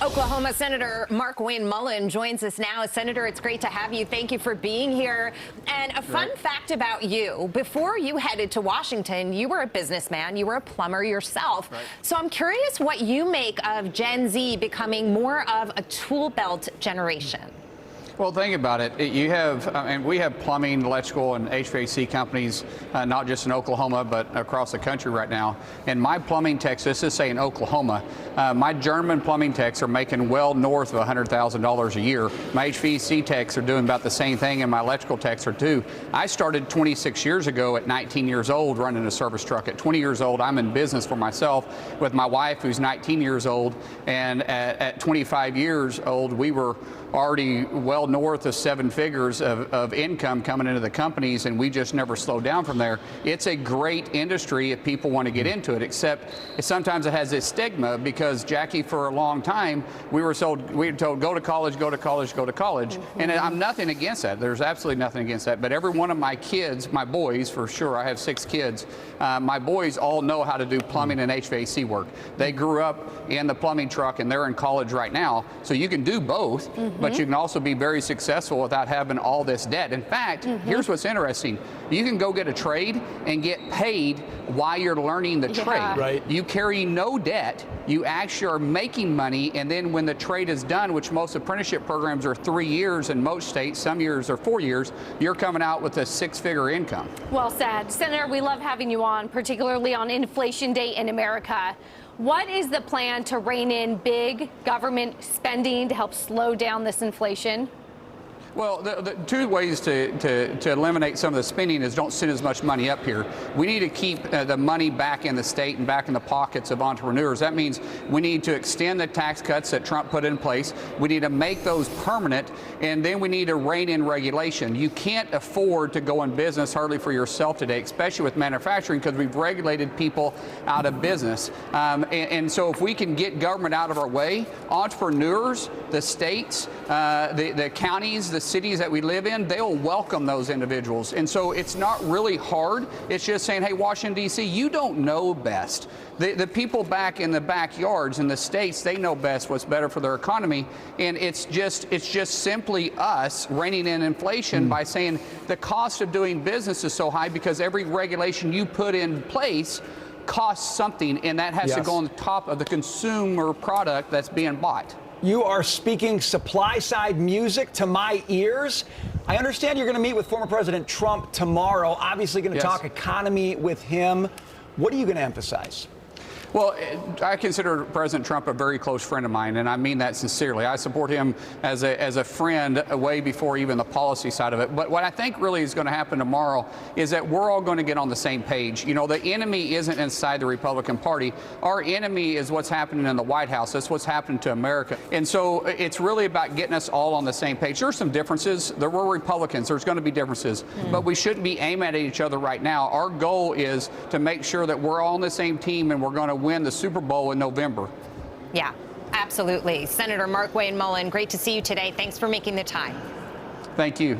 Oklahoma Senator Markwayne Mullin joins us now. Senator, it's great to have you. Thank you for being here. And a fun fact about you, before you headed to Washington, you were a businessman. You were a plumber yourself. Right. So I'm curious what you make of Gen Z becoming more of a tool belt generation. Well, think about it. You have, and we have plumbing, electrical, and HVAC companies, not just in Oklahoma, but across the country right now. And my plumbing techs, let's just say in Oklahoma, my German plumbing techs are making well north of $100,000 a year. My HVAC techs are doing about the same thing, and my electrical techs are too. I started 26 years ago at 19 years old running a service truck. At 20 years old, I'm in business for myself with my wife, who's 19 years old. And at 25 years old, we were already well north of 7 figures of income coming into the companies, and we just never slowed down from there. It's a great industry if people want to get into it, except sometimes it has this stigma because, Jackie, for a long time, we were told, go to college, go to college, go to college. Mm-hmm. And I'm nothing against that. There's absolutely nothing against that. But every one of my kids, my boys for sure, I have 6 kids, my boys all know how to do plumbing and HVAC work. They grew up in the plumbing truck and they're in college right now. So you can do both, but you can also be very successful without having all this debt. In fact, here's what's interesting. You can go get a trade and get paid while you're learning the trade. Right. You carry no debt. You actually are making money, and then when the trade is done, which most apprenticeship programs are 3 years in most states, some years are 4 years, you're coming out with a 6-figure income. Well said. Senator, we love having you on, particularly on Inflation Day in America. What is the plan to rein in big government spending to help slow down this inflation? Well, the 2 ways to eliminate some of the spending is don't send as much money up here. We need to keep the money back in the state and back in the pockets of entrepreneurs. That means we need to extend the tax cuts that Trump put in place. We need to make those permanent, and then we need to rein in regulation. You can't afford to go in business hardly for yourself today, especially with manufacturing, because we've regulated people out of business. And so if we can get government out of our way, entrepreneurs, the states, the counties, the cities that we live in, they'll welcome those individuals. And so it's not really hard. It's just saying, hey, Washington, D.C., you don't know best. The people back in the backyards in the states, they know best what's better for their economy. And it's just simply us reining in inflation by saying the cost of doing business is so high because every regulation you put in place costs something, and that has to go on the top of the consumer product that's being bought. You are speaking supply-side music to my ears. I understand you're going to meet with former President Trump tomorrow, obviously going to talk economy with him. What are you going to emphasize? Well, I consider President Trump a very close friend of mine, and I mean that sincerely. I support him as a friend way before even the policy side of it. But what I think really is going to happen tomorrow is that we're all going to get on the same page. You know, the enemy isn't inside the Republican Party. Our enemy is what's happening in the White House. That's what's happening to America. And so it's really about getting us all on the same page. There's some differences. There were Republicans. There's going to be differences. But we shouldn't be aiming at each other right now. Our goal is to make sure that we're all on the same team and we're going to win the Super Bowl in November. Yeah, absolutely. Senator Markwayne Mullin, great to see you today. Thanks for making the time. Thank you.